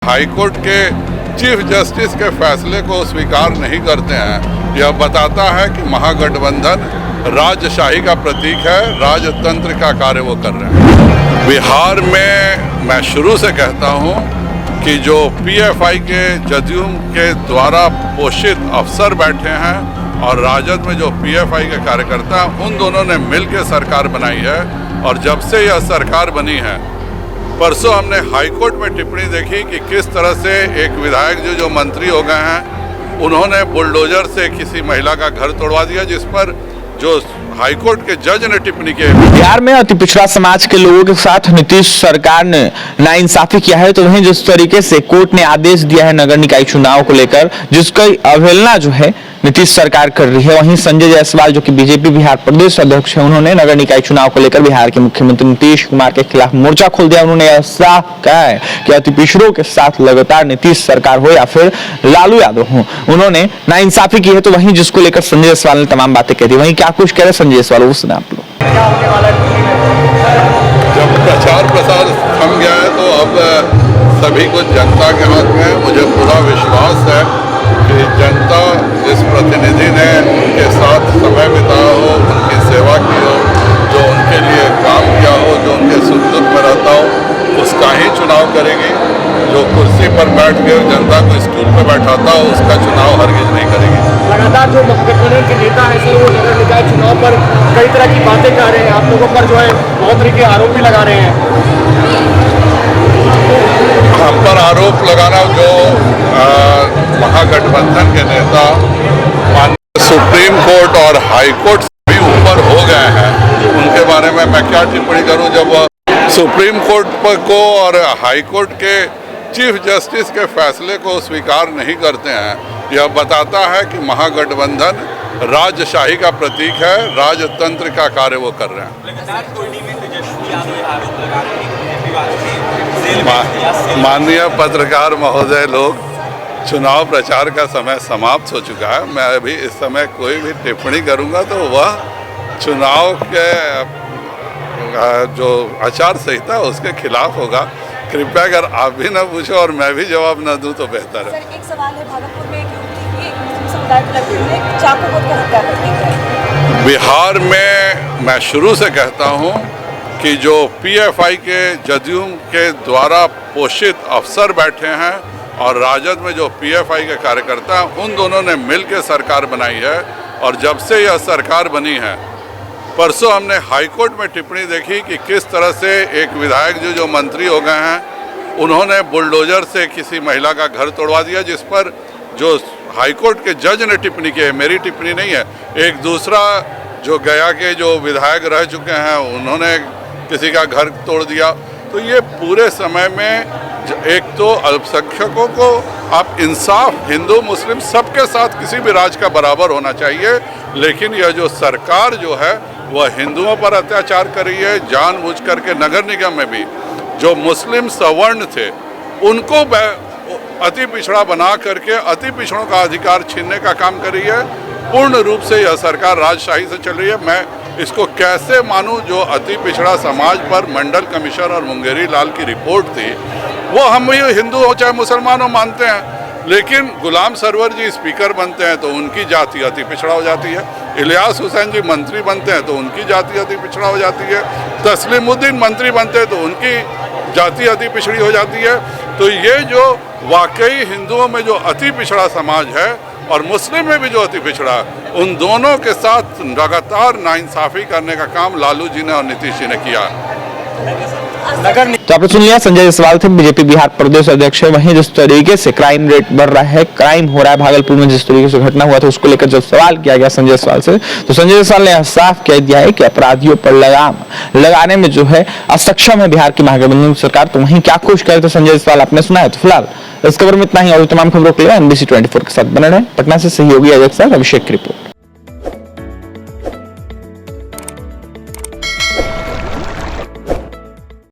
High court के chief justice के फैसले को स्वीकार नहीं करते हैं, यह बताता है कि महागठबंधन राजशाही का प्रतीक है, राजतंत्र का कार्य वो कर रहे हैं। बिहार में मैं शुरू से कहता हूँ कि जो पीएफआई के जदयू के द्वारा पोषित अफसर बैठे हैं और राजद में जो पीएफआई के कार्यकर्ता हैं, उन दोनों ने मिलकर सरकार बनाई है। और जब से यह सरकार बनी है, परसों हमने हाईकोर्ट में टिप्पणी देखी कि किस तरह से एक विधायक जो मंत्री हो गए हैं, उन्होंने बुलडोजर से किसी महिला का घर तोड़वा दिया, जिस पर जो हाईकोर्ट के जज ने टिप्पणी की। बिहार में अति पिछड़ा समाज के लोगों के साथ नीतीश सरकार ने नाइंसाफी किया है, तो वहीं जिस तरीके से कोर्ट ने आदेश दिया है नगर निकाय चुनाव को लेकर, जिसकी अवहेलना जो है नीतीश सरकार कर रही है, वहीं संजय जायसवाल जो कि बीजेपी बिहार प्रदेश अध्यक्ष है, उन्होंने नगर निकाय चुनाव को लेकर बिहार के मुख्यमंत्री नीतीश कुमार के खिलाफ मोर्चा खोल दिया। उन्होंने ऐसा कहा है कि अति पिछड़ों के साथ लगातार नीतीश सरकार हो या फिर लालू यादव हो, उन्होंने नाइंसाफी की है। तो वहीं जिसको लेकर संजय जायसवाल ने तमाम बातें कह दी, वहीं क्या कुछ कह रहे संजय जायसवाल, वो सुना आप लोग। जब प्रचार प्रसार थम गया है तो अब सभी कुछ जनता के हाथ में है। मुझे पूरा विश्वास है कि जनता जिस प्रतिनिधि ने उनके साथ समय बिताया हो, उनकी सेवा की हो, जो उनके लिए काम किया हो, जो उनके सुख दुख में रहता हो, उसका ही चुनाव करेगी। जो कुर्सी पर बैठ के जनता को स्टूल पर बैठाता हो, उसका चुनाव हरगिज नहीं करेगी। लगातार जो महागठबंधन के नेता है सर, वो नगर निकाय चुनाव पर कई तरह की बातें कर रहे हैं, आप लोगों पर जो है बहुत तरह के आरोप भी लगा रहे हैं। हम पर आरोप लगाना, जो महागठबंधन के नेता माननीय सुप्रीम कोर्ट और हाई कोर्ट से भी ऊपर हो गए हैं, उनके बारे में मैं क्या टिप्पणी करूं। जब सुप्रीम कोर्ट को और हाई कोर्ट के चीफ जस्टिस के फैसले को स्वीकार नहीं करते हैं, यह बताता है कि महागठबंधन राजशाही का प्रतीक है, राजतंत्र का कार्य वो कर रहे हैं। माननीय पत्रकार महोदय लोग, चुनाव प्रचार का समय समाप्त हो चुका है। मैं अभी इस समय कोई भी टिप्पणी करूंगा तो वह चुनाव के जो आचार संहिता है उसके खिलाफ होगा। कृपया अगर आप भी ना पूछो और मैं भी जवाब न दूं तो बेहतर है। सर, एक सवाल है, भागलपुर में समुदाय को लगभग चाकू मारकर हत्या कर दी है। बिहार में मैं शुरू से कहता हूं कि जो पीएफआई के जदयू के द्वारा पोषित अफसर बैठे हैं और राजद में जो पीएफआई के कार्यकर्ता हैं, उन दोनों ने मिलकर सरकार बनाई है। और जब से यह सरकार बनी है, परसों हमने हाईकोर्ट में टिप्पणी देखी कि किस तरह से एक विधायक जो मंत्री हो गए हैं, उन्होंने बुलडोजर से किसी महिला का घर तोड़वा दिया, जिस पर जो हाईकोर्ट के जज ने टिप्पणी की है, मेरी टिप्पणी नहीं है। एक दूसरा जो गया के जो विधायक रह चुके हैं, उन्होंने किसी का घर तोड़ दिया। तो ये पूरे समय में एक तो अल्पसंख्यकों को आप इंसाफ, हिंदू मुस्लिम सबके साथ किसी भी राज्य का बराबर होना चाहिए, लेकिन यह जो सरकार जो है वह हिंदुओं पर अत्याचार कर रही है। जानबूझ करके नगर निगम में भी जो मुस्लिम सवर्ण थे उनको अति पिछड़ा बना करके अति पिछड़ों का अधिकार छीनने का काम कर रही है। पूर्ण रूप से यह सरकार राजशाही से चल रही है। मैं इसको कैसे मानूं? जो अति पिछड़ा समाज पर मंडल कमिश्नर और मुंगेरी लाल की रिपोर्ट थी, वो हम भी हिंदू हो चाहे मुसलमान हो मानते हैं, लेकिन गुलाम सरवर जी स्पीकर बनते हैं तो उनकी जाति अति पिछड़ा हो जाती है। इलियास हुसैन जी मंत्री बनते हैं तो उनकी जाति अति पिछड़ा हो जाती है। तस्लीमुद्दीन मंत्री बनते हैं तो उनकी जाति अति पिछड़ी हो जाती है। तो ये जो वाकई हिंदुओं में जो अति पिछड़ा समाज है और मुस्लिम में भी जो अति पिछड़ा, उन दोनों के साथ लगातार नाइंसाफी करने का काम लालू जी ने और नीतीश जी ने किया। तो आपने सुन लिया, संजय जायसवाल थे, बीजेपी बिहार प्रदेश अध्यक्ष है। वहीं जिस तरीके से क्राइम रेट बढ़ रहा है, क्राइम हो रहा है भागलपुर में, जिस तरीके से घटना हुआ था उसको लेकर जब सवाल किया गया संजय जायसवाल से, तो संजय जायसवाल ने साफ कह दिया है कि अपराधियों पर लगाम लगाने में जो है असक्षम है बिहार की महागठबंधन सरकार। तो वहीं क्या कुछ करे थे संजय जायसवाल, आपने सुना है। तो फिलहाल इस खबर में इतना ही, और तमाम खबरों के लिए NBC 24 के साथ बने रहें। पटना से सहयोगी अजय के साथ अभिषेक की रिपोर्ट।